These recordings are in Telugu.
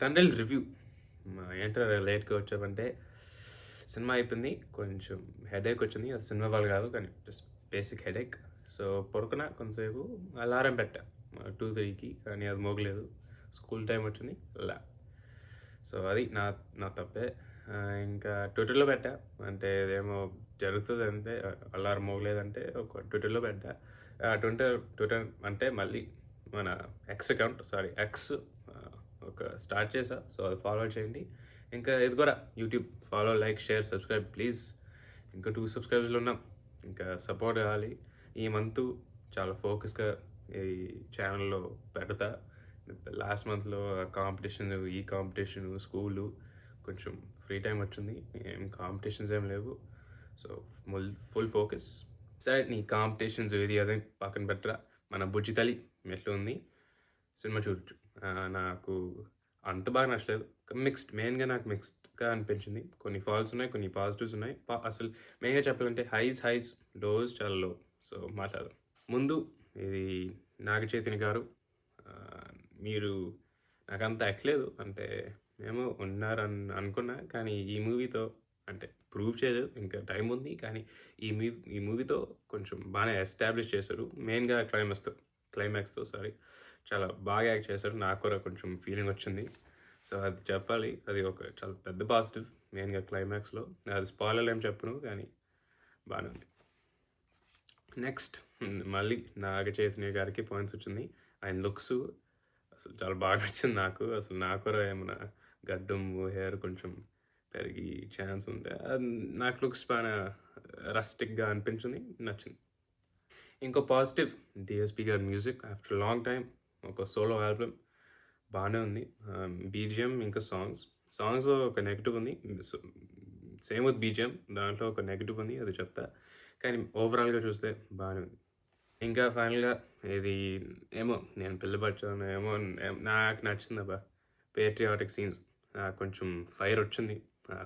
తండ్రిల్ రివ్యూ. ఏంట్రా లేట్‌గా వచ్చావంటే, సినిమా అయిపోయింది. కొంచెం హెడేక్ వచ్చింది. అది సినిమా వల్ల కాదు. కానీ జస్ట్ బేసిక్ హెడేక్. సో, పడుకున్నా కొంతసేపు. అలారం పెట్టా 2, 3కి కానీ అది మోగలేదు. స్కూల్ టైమ్ వచ్చింది. లే. సో, అది నా నా తప్పే. ఇంకా ట్విట్టర్‌లో పెట్టా. అంటే ఇదేమో జరుగుతదంటే అలారం మోగలేదంటే ఒక ట్విట్టర్‌లో పెట్టా. ట్విట్టర్ ట్విట్టర్ అంటే మళ్ళీ మన ఎక్స్ అకౌంట్ ఎక్స్ ఒక స్టార్ట్ చేశా. సో, అది ఫాలో చేయండి. ఇంకా ఇది కూడా YouTube follow, like, share, subscribe please. ఇంకా 2 సబ్స్క్రైబర్స్‌లో ఉన్నాం. ఇంకా సపోర్ట్ కావాలి. ఈ మంతు చాలా ఫోకస్‌గా ఈ ఛానెల్‌లో పెడతా. లాస్ట్ మంత్‌లో కాంపిటీషన్, ఈ కాంపిటీషన్, స్కూలు కొంచెం ఫ్రీ టైమ్ వచ్చింది. ఏం కాంపిటీషన్స్ ఏం లేవు. So, full focus. సరే నీ కాంపిటీషన్స్ ఇది అది పక్కన పెట్టరా. మన 'బుజ్జి తల్లి' ఎట్లుంది సినిమా చూడొచ్చు. నాకు అంత బాగా నచ్చలేదు. మెయిన్‌గా నాకు మిక్స్డ్‌గా అనిపించింది. కొన్ని ఫాల్స్ ఉన్నాయి, కొన్ని పాజిటివ్స్ ఉన్నాయి. అసలు మెయిన్‌గా చెప్పాలంటే హైస్, లోస్ చాలా లో. సో, మాట్లాడదాం. ముందు ఇది నాగ చైతన్య గారు. మీరు నాకంత ఎక్కలేదు. అంటే ఏమో ఉన్నారని అనుకున్నా. కానీ ఈ మూవీతో అంటే ప్రూవ్ చేయలేదు. ఇంకా టైం ఉంది. కానీ ఈ మూవీతో కొంచెం బానే ఎస్టాబ్లిష్ చేశారు. మెయిన్‌గా క్లైమాక్స్‌తో చాలా బాగా యాక్ట్ చేశారు. నాకు కూడా కొంచెం ఫీలింగ్ వచ్చింది. సో, అది చెప్పాలి. అది ఒక చాలా పెద్ద పాజిటివ్ మెయిన్‌గా క్లైమాక్స్‌లో. అది స్పాయిలర్‌లు ఏం చెప్పను కానీ బానే ఉంది. నెక్స్ట్ మళ్ళీ నాగ చైతన్య గారికి పాయింట్స్ వచ్చింది. ఆయన లుక్స్ అసలు చాలా బాగా నచ్చింది నాకు. అసలు నాకు కూడా ఏమన్నా గడ్డము, హెయిర్ కొంచెం పెరిగి ఛాన్స్ ఉంటే నాకు లుక్స్ బాగా రస్టిక్‌గా అనిపించింది. నచ్చింది. ఇంకో పాజిటివ్ డీఎస్‌పీ గారి మ్యూజిక్ ఆఫ్టర్ లాంగ్ టైమ్ ఒక సోలో ఆల్బమ్ బానే ఉంది. బీజీఎం ఇంకా సాంగ్స్‌లో ఒక నెగెటివ్ ఉంది. సో, సేమ్ విత్ బీజీఎం దాంట్లో ఒక నెగెటివ్ ఉంది. అది చెప్తా. కానీ ఓవరాల్‌గా చూస్తే బానే ఉంది. ఇంకా ఫైనల్‌గా ఇది ఏమో నేను పిల్ల బచ్చానో ఏమో నాకు నచ్చిందబ్బా! Patriotic scenes. కొంచెం ఫైర్ వచ్చింది.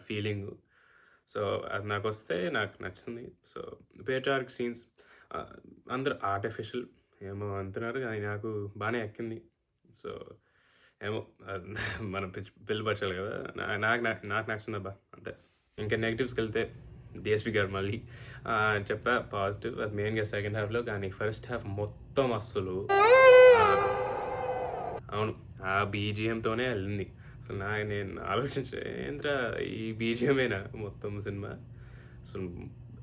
ఫీలింగు. సో, అది నాకొస్తే నాకు నచ్చింది. సో, పేట్రియాటిక్ సీన్స్ ఆహ్, అందరూ ఆర్టిఫిషియల్ ఏమో అంటున్నారు. కానీ నాకు బానే ఎక్కింది. సో, ఏమో మనం పిల్ల బచ్చాలు కదా! నాకు నచ్చిందబ్బా! అంతే. ఇంకా నెగెటివ్స్‌కెళ్తే డీఎస్‌పీ గారు మళ్ళీ చెప్పా పాజిటివ్. అది మెయిన్‌గా సెకండ్ హాఫ్‌లో. కానీ ఫస్ట్ హాఫ్ మొత్తం అస్సలు అవును. ఆ బీజీఎంతోనే ఎళ్ళింది. అసలు నేను ఆలోచించా ఏంట్రా ఈ బీజీఎమేనా మొత్తం సినిమా? అసలు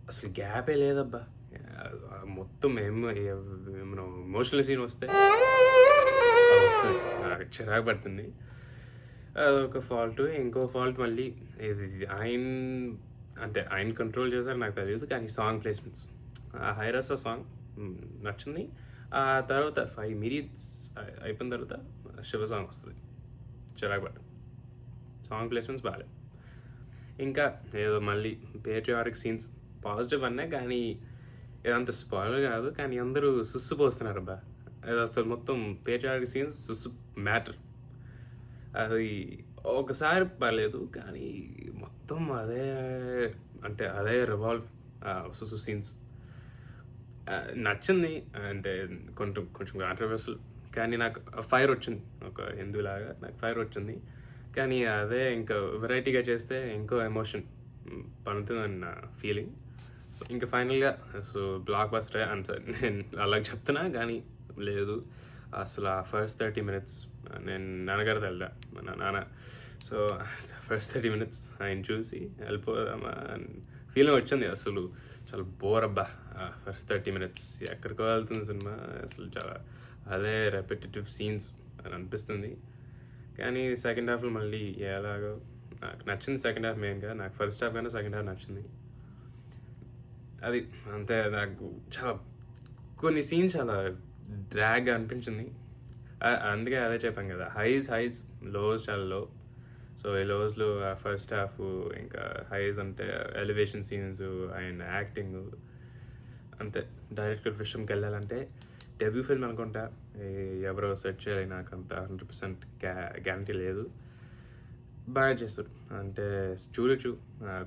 అసలు గ్యాపే లేదబ్బా! మొత్తం ఏమన్నా ఎమోషనల్ సీన్ వస్తే వస్తది. నాకు చిరాకు పట్టింది. అదొక ఫాల్ట్. ఇంకో ఫాల్ట్ మళ్ళీ ఇది ఆయన అంటే ఆయన కంట్రోల్ చేశారో నాకు తెలీదు. కానీ సాంగ్ ప్లేస్‌మెంట్స్. ఆ 'హైరాసా' సాంగ్ నచ్చింది. ఆ తర్వాత 5 మినిట్స్ అయిపోయిన తర్వాత 'శివ' సాంగ్ వస్తది. చిరాకు పడతది. సాంగ్ ప్లేస్‌మెంట్స్ బాలేదు. ఇంకా ఏదో మళ్ళీ పేట్రియాటిక్ సీన్స్ పాజిటివ్ అన్నా కానీ ఇదంత స్పాయిలర్ కాదు. కానీ అందరూ సుస్సు పోస్తున్నారబ్బా! అదసలు మొత్తం పేట్రియాటిక్ సీన్స్ సుస్సు మ్యాటర్. అది ఒకసారి పర్లేదు. కానీ మొత్తం అదే రివాల్వ్ సుసు సీన్స్. నచ్చింది. అంటే కొంచెం కొంచెం కాంట్రోవర్షియల్. కానీ నాకు ఫైర్ వచ్చింది. ఒక హిందువులాగా నాకు ఫైర్ వచ్చింది. కానీ అదే ఇంకా వెరైటీగా చేస్తే ఇంకో ఎమోషన్ పండుతుందని నా ఫీలింగ్. సో, ఇంకా ఫైనల్‌గా బ్లాక్ బస్టరే నేను అలాగ చెప్తున్నా కానీ లేదు. అసలు ఆ ఫస్ట్ 30 మినిట్స్ నేను నాన్నగారితో వెళ్ళా. మా నాన్న. సో, ఫస్ట్ 30 మినిట్స్ ఆయన చూసి వెళ్ళిపోదామా అని ఫీలింగ్ వచ్చింది. అసలు చాలా బోర్ అబ్బా! ఫస్ట్ 30 మినిట్స్ ఎక్కడికో వెళ్తుంది సినిమా. అసలు చాలా అదే రెపిటిటివ్ సీన్స్ అని అనిపిస్తుంది. కానీ సెకండ్ హాఫ్‌లో మళ్ళీ ఎలాగో నాకు నచ్చింది సెకండ్ హాఫ్ మెయిన్‌గా. నాకు ఫస్ట్ హాఫ్ కన్నా సెకండ్ హాఫ్ నచ్చింది. అది అంతే నాకు చాలా కొన్ని సీన్స్ చాలా డ్రాగ్‌గా అనిపించింది. అందుకే అదే చెప్పాను కదా! హైస్, లోస్ చాలా లో. సో, ఈ లోస్‌లో ఫస్ట్ హాఫ్ ఇంకా హైస్ అంటే ఎలివేషన్ సీన్స్ అండ్ యాక్టింగు అంతే. డైరెక్టర్ విషయంకెళ్ళాలంటే డెబ్యూ ఫిల్మ్ అనుకుంటా. ఎవరో సెట్ చేయాలి నాకంత 100% గ్యారంటీ లేదు. బాగా చేస్తారు. అంటే చూడొచ్చు.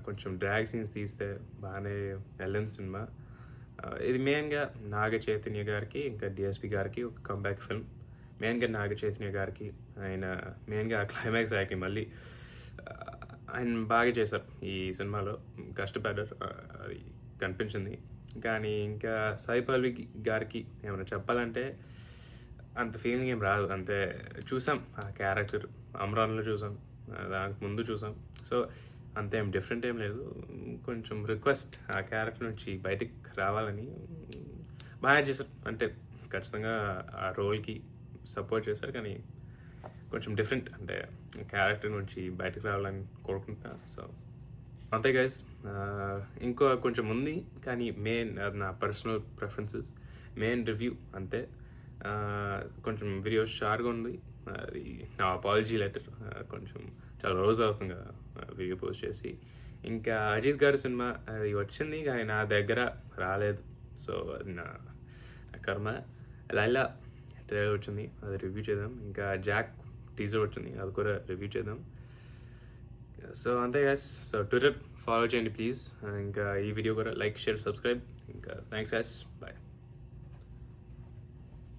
కొంచెం డ్రాగ్ సీన్స్ తీస్తే బానే ఎళ్ళింది సినిమా. ఇది మెయిన్‌గా నాగ చైతన్య గారికి, ఇంకా డీఎస్‌పీ గారికి ఒక కమ్‌బ్యాక్ ఫిల్మ్. మెయిన్‌గా నాగ చైతన్య గారికి ఆయన మెయిన్గా క్లైమాక్స్ యాక్టింగ్ మళ్ళీ ఆయన బాగా చేశారు ఈ సినిమాలో, కష్టపడ్డారు, అది కనిపించింది. కానీ ఇంకా సాయి పల్లవి గారికి ఏమైనా చెప్పాలంటే అంత ఫీలింగ్ ఏం రాదు. అంతే చూసాం ఆ క్యారెక్టర్ అమరాన్లో చూసాం, దానికి ముందు చూసాం. సో అంతేం డిఫరెంట్ ఏం లేదు. కొంచెం రిక్వెస్ట్ ఆ క్యారెక్టర్ నుంచి బయటికి రావాలని బాగా చేశారు. అంటే ఖచ్చితంగా ఆ రోల్కి సపోర్ట్ చేశారు, కానీ కొంచెం డిఫరెంట్, అంటే క్యారెక్టర్ నుంచి బయటకు రావాలని కోరుకుంటున్నా. సో అంతే గైస్, ఇంకో కొంచెం ఉంది, కానీ మెయిన్ అది నా పర్సనల్ ప్రిఫరెన్సెస్, మెయిన్ రివ్యూ అంతే. కొంచెం వీడియో షార్ట్గా ఉంది, అది నా అపాలజీ లెటర్. కొంచెం చాలా రోజు అవుతుంది కదా వీడియో పోస్ట్ చేసి. ఇంకా అజిత్ గారి సినిమా అది వచ్చింది, కానీ నా దగ్గర రాలేదు. సో అది నా కర్మ. లైలా ట్రైలర్ వచ్చింది, అది రివ్యూ చేద్దాం. ఇంకా జాక్ టీజర్ వచ్చింది, అది కూడా రివ్యూ చేద్దాం. సో అంతే గైస్. సో ట్విట్టర్ ఫాలో చేయండి ప్లీజ్. ఇంకా ఈ వీడియో కూడా లైక్, షేర్, సబ్స్క్రైబ్. ఇంకా థ్యాంక్స్ గైస్, బాయ్.